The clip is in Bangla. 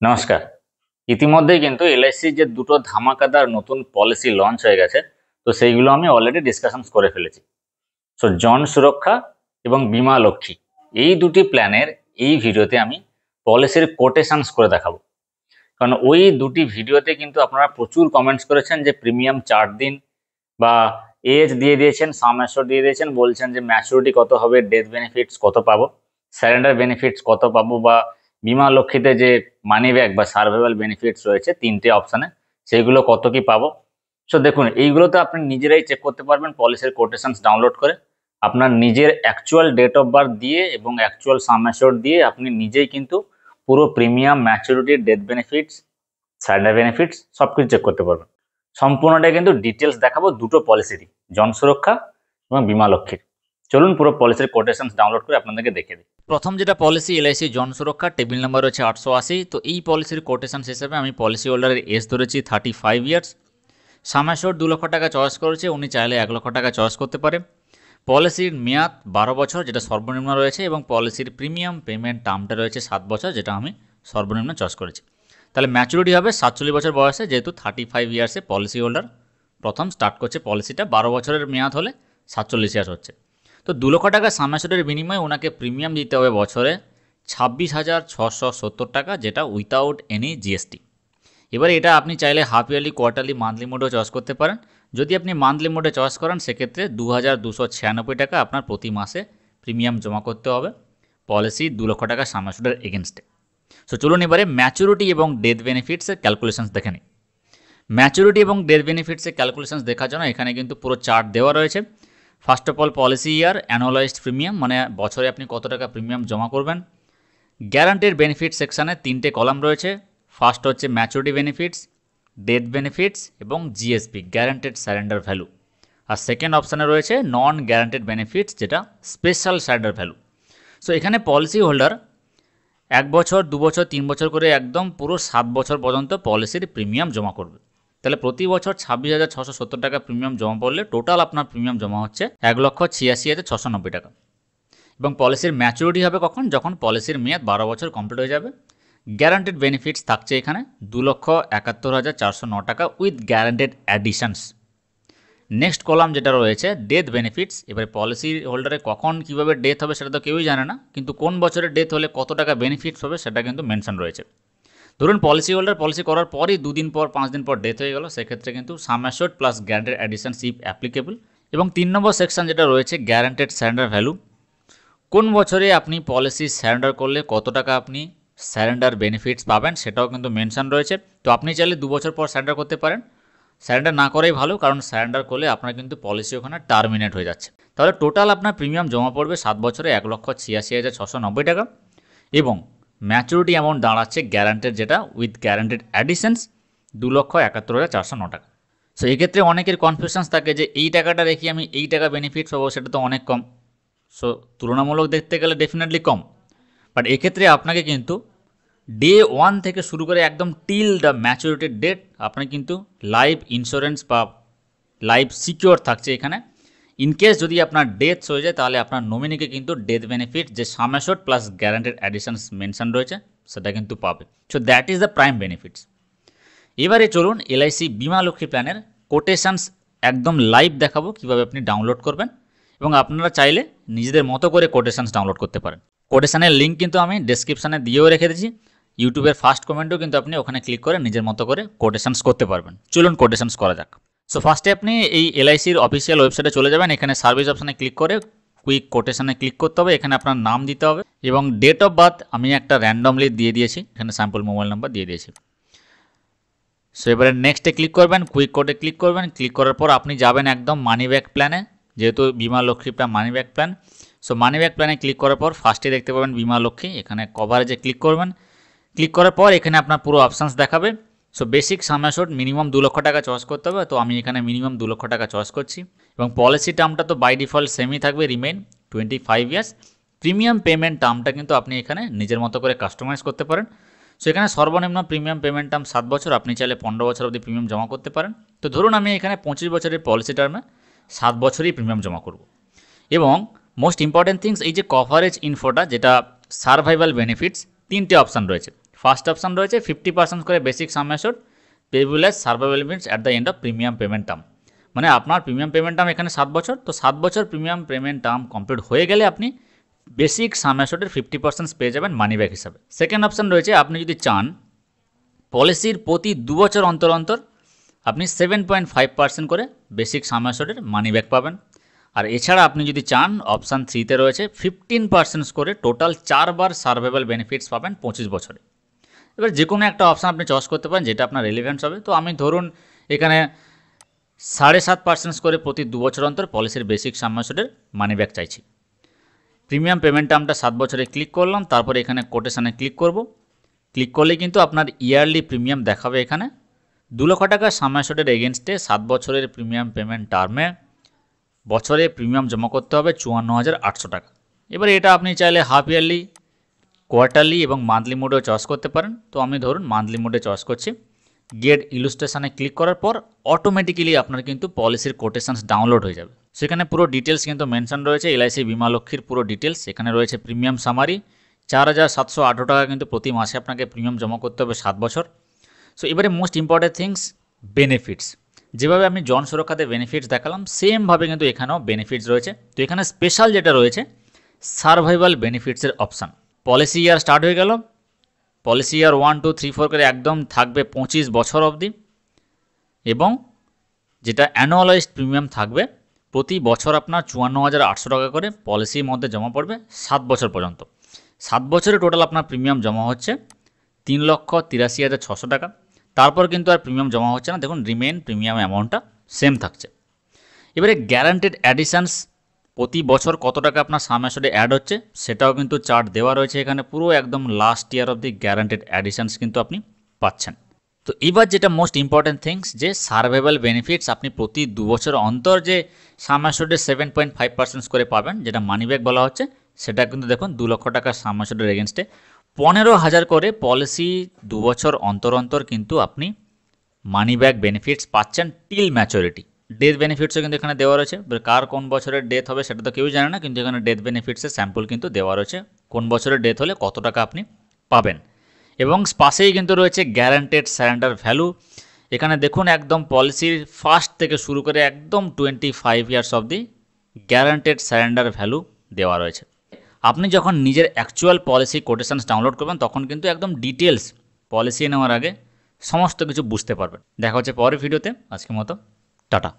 নমস্কার। ইতিমধ্যেই কিন্তু এলআইসির যে দুটো ধামাকাদার নতুন পলিসি লঞ্চ হয়ে গেছে, তো সেইগুলো আমি অলরেডি ডিসকাশনস করে ফেলেছি। সো জন সুরক্ষা এবং বীমা লক্ষ্মী, এই দুটি প্ল্যানের এই ভিডিওতে আমি পলিসির কোটেশনস করে দেখাবো। কারণ ওই দুটি ভিডিওতে কিন্তু আপনারা প্রচুর কমেন্টস করেছেন যে প্রিমিয়াম 4 দিন বা এজ দিয়ে দিয়েছেন, সাম অ্যাশোর দিয়ে দিয়েছেন, বলছেন যে ম্যাচুরিটি কত হবে, ডেথ বেনিফিটস কত পাবো, স্যারেন্ডার বেনিফিটস কত পাবো, বা বীমা লক্ষ্মীতে যে মানি ব্যাক বা সার্ভাইভাল বেনিফিটস রয়েছে তিনটে অপশানে, সেইগুলো কত কি পাবো। সো দেখুন, এইগুলো তো আপনি নিজেরাই চেক করতে পারবেন পলিসির কোটেশনস ডাউনলোড করে। আপনার নিজের অ্যাকচুয়াল ডেট অফ বার্থ দিয়ে এবং অ্যাকচুয়াল সাম অ্যাশোর দিয়ে আপনি নিজেই কিন্তু পুরো premium, maturity, death benefits, surrender benefits সব কিছু চেক করতে পারবেন। সম্পূর্ণটাই কিন্তু ডিটেলস দেখাবো দুটো পলিসিরই, জন সুরক্ষা এবং বীমা লক্ষ্মীর। চলুন পুরো পলিসির কোটেশনস ডাউনলোড করে আপনাদেরকে দেখে দিই। প্রথম যেটা পলিসি এলআইসি জন সুরক্ষা, টেবিল নাম্বার হচ্ছে 880। তো এই পলিসির কোটেশনস হিসেবে আমি পলিসি হোল্ডারের এজ ধরেছি 35 ইয়ার্স। সাম অ্যাশোর 2 লক্ষ টাকা চয়েস করেছে, উনি চাইলে 1 লক্ষ টাকা চয়েস করতে পারে। পলিসির মেয়াদ 12 বছর, যেটা সর্বনিম্ন রয়েছে, এবং পলিসির প্রিমিয়াম পেমেন্ট টার্মটা রয়েছে 7 বছর, যেটা আমি সর্বনিম্ন চয়েস করেছি। তাহলে ম্যাচুরিটি হবে 47 বছর বয়সে, যেহেতু 35 ইয়ার্সে পলিসি হোল্ডার প্রথম স্টার্ট করছে পলিসিটা। 12 বছরের মেয়াদ হলে 47 ইয়ার্স হচ্ছে। তো 2 লক্ষ টাকা সাম অ্যাশোরের বিনিময়ে ওনাকে প্রিমিয়াম দিতে হবে বছরে 26,670 টাকা, যেটা উইথাউট এনি জিএসটি। এবারে এটা আপনি চাইলে হাফ ইয়ারলি, কোয়ার্টারলি, মান্থলি মোডেও চয়েস করতে পারেন। যদি আপনি মান্থলি মোডে চয়েস করেন, সেক্ষেত্রে 2,296 টাকা আপনার প্রতি মাসে প্রিমিয়াম জমা করতে হবে পলিসি 2 লক্ষ টাকা সাম অ্যাশোরের এগেনস্টে। সো চলুন এবারে ম্যাচুরিটি এবং ডেথ বেনিফিটসের ক্যালকুলেশনস দেখে নিই। ম্যাচুরিটি এবং ডেথ বেনিফিটসের ক্যালকুলেশনস দেখার জন্য এখানে কিন্তু পুরো চার্ট দেওয়া রয়েছে। First of all policy year, annualized premium, মানে বছরে আপনি কত টাকা প্রিমিয়াম জমা করবেন। গ্যারান্টেড বেনিফিট সেকশানে 3টে কলাম রয়েছে। ফার্স্ট হচ্ছে ম্যাচুরিটি বেনিফিটস, ডেথ বেনিফিটস এবং জিএসপি, গ্যারান্টেড সারেন্ডার ভ্যালু। আর সেকেন্ড অপশানে রয়েছে নন গ্যারান্টেড বেনিফিটস, যেটা স্পেশাল সারেন্ডার ভ্যালু। সো এখানে পলিসি হোল্ডার 1 বছর, 2 বছর, 3 বছর করে একদম পুরো 7 বছর পর্যন্ত পলিসির প্রিমিয়াম জমা করবে। তাহলে প্রতি বছর 26,670 টাকা প্রিমিয়াম জমা পড়লে টোটাল আপনার প্রিমিয়াম জমা হচ্ছে 1,86,690 টাকা। এবং পলিসির ম্যাচুরিটি হবে কখন? যখন পলিসির মেয়াদ 12 বছর কমপ্লিট হয়ে যাবে। গ্যারান্টেড বেনিফিটস থাকছে এখানে 2,71,409 টাকা উইথ গ্যারান্টেড অ্যাডিশনস। নেক্সট কলাম যেটা রয়েছে ডেথ বেনিফিটস। এবারে পলিসি হোল্ডারে কখন কীভাবে ডেথ হবে সেটা তো কেউই জানে না, কিন্তু কোন বছরে ডেথ হলে কত টাকা বেনিফিটস হবে সেটা কিন্তু মেনশন রয়েছে। ধরুন পলিসি হোল্ডার পলিসি করার পরই 2 দিন পর, 5 দিন পর ডেথ হয়ে গেল, সেক্ষেত্রে কিন্তু সাম অ্যাশোর্ড প্লাস গ্যারান্টেড অ্যাডিশনস ইফ অ্যাপ্লিকেবল। এবং 3 নম্বর সেকশন যেটা রয়েছে গ্যারান্টেড সারেন্ডার ভ্যালু, কোন বছরে আপনি পলিসি স্যারেন্ডার করলে কত টাকা আপনি স্যারেন্ডার বেনিফিটস পাবেন সেটাও কিন্তু মেনশন রয়েছে। তো আপনি চাইলে 2 বছর পর স্যারেন্ডার করতে পারেন। স্যারেন্ডার না করাই ভালো, কারণ স্যারেন্ডার করলে আপনার কিন্তু পলিসি ওখানে টার্মিনেট হয়ে যাচ্ছে। তাহলে টোটাল আপনার প্রিমিয়াম জমা পড়বে 7 বছরে 1,86,690 টাকা, এবং ম্যাচুরিটি অ্যামাউন্ট দাঁড়াচ্ছে গ্যারান্টেড, যেটা উইথ গ্যারান্টেড অ্যাডিশনস 2,71,409 টাকা। সো এক্ষেত্রে অনেকের কনফিউশনস থাকে যে এই টাকাটা রেখে আমি এই টাকা বেনিফিটস পাবো, সেটা তো অনেক কম। সো তুলনামূলক দেখতে গেলে ডেফিনেটলি কম, বাট এক্ষেত্রে আপনাকে কিন্তু ডে 1 থেকে শুরু করে একদম টিল দ্য ম্যাচুরিটি ডেট আপনি কিন্তু লাইফ ইন্স্যুরেন্স বা লাইফ সিকিওর থাকছে এখানে। ইনকেস যদি আপনার ডেথ হয়ে যায়, তাহলে আপনার নমিনিকে কিন্তু ডেথ বেনিফিট যে সাম অ্যাশোর্ড প্লাস গ্যারান্টেড অ্যাডিশনস মেনশন রয়েছে সেটা কিন্তু পাবে। So that is the prime benefits. এবারে চলুন এলআইসি বীমা লক্ষ্মী প্ল্যানের কোটেশনস একদম লাইভ দেখাবো কীভাবে আপনি ডাউনলোড করবেন, এবং আপনারা চাইলে নিজেদের মতো করে কোটেশনস ডাউনলোড করতে পারেন। কোটেশনের লিঙ্ক কিন্তু আমি ডেসক্রিপশানে দিয়েও রেখে দিয়েছি। ইউটিউবের ফার্স্ট কমেন্টেও কিন্তু আপনি ওখানে ক্লিক করে নিজের মতো করে কোটেশনস করতে পারবেন। চলুন কোটেশনস করা যাক। সো ফার্স্টে আপনি এই এলআইসির অফিসিয়াল ওয়েবসাইটে চলে যাবেন। এখানে সার্ভিস অপশানে ক্লিক করে কুইক কোটেশনে ক্লিক করতে হবে। এখানে আপনার নাম দিতে হবে এবং ডেট অফ বার্থ আমি একটা র্যান্ডমলি দিয়ে দিয়েছি, এখানে স্যাম্পল মোবাইল নাম্বার দিয়ে দিয়েছি। সো এবারে নেক্সটে ক্লিক করবেন, কুইক কোডে ক্লিক করবেন। ক্লিক করার পর আপনি যাবেন একদম মানি ব্যাক প্ল্যানে, যেহেতু বীমা Lakshmi plan money back plan. So money back প্ল্যানে ক্লিক করার পর ফার্স্টে দেখতে পাবেন বীমা লক্ষ্মী, এখানে কভারেজে ক্লিক করবেন। ক্লিক করার পর এখানে আপনার পুরো অপশানস দেখাবে। সো বেসিক সাম অ্যাশোর্ড মিনিমাম 2 লক্ষ টাকা চয়েস করতে হবে, তো আমি এখানে মিনিমাম 2 লক্ষ টাকা চয়েস করছি। এবং পলিসি টার্মটা তো বাই ডিফল্ট সেমই থাকবে, রিমেইন 25 ইয়ার্স। প্রিমিয়াম পেমেন্ট টার্মটা কিন্তু আপনি এখানে নিজের মতো করে কাস্টমাইজ করতে পারেন। সো এখানে সর্বনিম্ন প্রিমিয়াম পেমেন্ট টার্ম 7 বছর, আপনি চাইলে 15 বছর অবধি প্রিমিয়াম জমা করতে পারেন। তো ধরুন আমি এখানে 25 বছরের পলিসি টার্মে 7 বছরই প্রিমিয়াম জমা করব। এবং মোস্ট ইম্পর্টেন্ট থিংস, এই যে কভারেজ ইনফোটা, যেটা সার্ভাইভাল বেনিফিটস, 3টে অপশান রয়েছে। ফার্স্ট অপশান রয়েছে 50% করে basic some assured payable as survival limits at the end of premium payment term. মানে আপনার প্রিমিয়াম পেমেন্ট টার্ম এখানে 7 বছর, তো 7 বছর প্রিমিয়াম পেমেন্ট টার্ম কমপ্লিট হয়ে গেলে আপনি বেসিক সাম অ্যাসিওর্ডের 50% পেয়ে যাবেন মানি ব্যাক হিসাবে। সেকেন্ড অপশান রয়েছে আপনি যদি চান পলিসির প্রতি 2 বছর অন্তর অন্তর আপনি 7.5% করে বেসিক সাম অ্যাসিওর্ডের মানি ব্যাক পাবেন। আর এছাড়া আপনি যদি চান অপশান 3তে রয়েছে 15% করে টোটাল 4 বার সার্ভাইভাল বেনিফিটস পাবেন 25 বছরে। এবার যে কোনো একটা অপশান আপনি চয়েস করতে পারেন যেটা আপনার রেলিভেন্স হবে। তো আমি ধরুন এখানে 7.5% করে প্রতি 2 বছর অন্তর পলিসির বেসিক সাম অ্যাসিওর্ডের মানি ব্যাক চাইছি। প্রিমিয়াম পেমেন্ট টার্মটা 7 বছরে ক্লিক করলাম, তারপরে এখানে কোটেশানে ক্লিক করব। ক্লিক করলেই কিন্তু আপনার ইয়ারলি প্রিমিয়াম দেখাবে। এখানে 2 লক্ষ টাকা সাম অ্যাসিওর্ডের এগেনস্টে 7 বছরের প্রিমিয়াম পেমেন্ট টার্মে বছরে প্রিমিয়াম জমা করতে হবে 54,800 টাকা। এবার এটা আপনি চাইলে হাফ ইয়ারলি, কোয়ার্টারলি এবং মান্থলি মোডেও চয়েস করতে পারেন। তো আমি ধরুন মান্থলি মোডে চয়েস করছি। গেট ইলুস্ট্রেশনে ক্লিক করার পর অটোমেটিক্যালি আপনার কিন্তু পলিসির কোটেশনস ডাউনলোড হয়ে যাবে। সেখানে পুরো ডিটেলস কিন্তু মেনশন রয়েছে, এলআইসি বিমা লক্ষ্মীর পুরো ডিটেলস। এখানে রয়েছে প্রিমিয়াম সামারি, 4,718 টাকা কিন্তু প্রতি মাসে আপনাকে প্রিমিয়াম জমা করতে হবে 7 বছর। সো এবারে মোস্ট ইম্পর্টেন্ট থিংস বেনিফিটস। যেভাবে আমি জন সুরক্ষাতে বেনিফিটস দেখালাম সেমভাবে কিন্তু এখানেও বেনিফিটস রয়েছে। তো এখানে স্পেশাল যেটা রয়েছে সার্ভাইভাল বেনিফিটসের অপশান। পলিসি ইয়ার স্টার্ট হয়ে গেল, পলিসি ইয়ার 1, 2, 3, 4 করে একদম থাকবে 25 বছর অবধি, এবং যেটা অ্যানুয়ালাইজড প্রিমিয়াম থাকবে প্রতি বছর আপনার 54,800 টাকা করে পলিসির মধ্যে জমা পড়বে 7 বছর পর্যন্ত। 7 বছরে টোটাল আপনার প্রিমিয়াম জমা হচ্ছে 3,83,600 টাকা। তারপর কিন্তু আর প্রিমিয়াম জমা হচ্ছে না, দেখুন রিমেইন প্রিমিয়াম অ্যামাউন্টটা সেম থাকছে। এবারে গ্যারান্টেড অ্যাডিশানস প্রতি বছর কত টাকা আপনার সাম অ্যাসিওর্ডে অ্যাড হচ্ছে সেটাও কিন্তু চার্ট দেওয়া রয়েছে এখানে। পুরো একদম last year of the guaranteed অ্যাডিশানস কিন্তু আপনি পাচ্ছেন। তো এবার যেটা মোস্ট ইম্পর্টেন্ট থিংস যে সার্ভাইভাল বেনিফিটস আপনি প্রতি 2 বছর অন্তর যে সাম অ্যাসিওর্ডে 7.5% করে পাবেন, যেটা মানি ব্যাক বলা হচ্ছে, সেটা কিন্তু দেখুন 2 লক্ষ টাকা সাম অ্যাসিওর্ডের এগেনস্টে 15,000 করে পলিসি 2 বছর অন্তর অন্তর কিন্তু আপনি মানি ব্যাক বেনিফিটস পাচ্ছেন টিল ম্যাচুরিটি। ডেথ বেনিফিটসও কিন্তু এখানে দেওয়া রয়েছে। কার কোন বছরের ডেথ হবে সেটা তো কেউ জানে না, কিন্তু এখানে ডেথ বেনিফিটসের স্যাম্পল কিন্তু দেওয়া রয়েছে, কোন বছরের ডেথ হলে কত টাকা আপনি পাবেন। এবং পাশেই কিন্তু রয়েছে গ্যারান্টেড সারেন্ডার ভ্যালু। এখানে দেখুন একদম পলিসির ফার্স্ট থেকে শুরু করে একদম 25 ইয়ার্স অবধি গ্যারান্টেড সারেন্ডার ভ্যালু দেওয়া রয়েছে। আপনি যখন নিজের অ্যাকচুয়াল পলিসি কোটেশনস ডাউনলোড করবেন তখন কিন্তু একদম ডিটেলস পলিসি নেওয়ার আগে সমস্ত কিছু বুঝতে পারবেন। দেখা হচ্ছে পরের ভিডিওতে, আজকের মতো টাটা।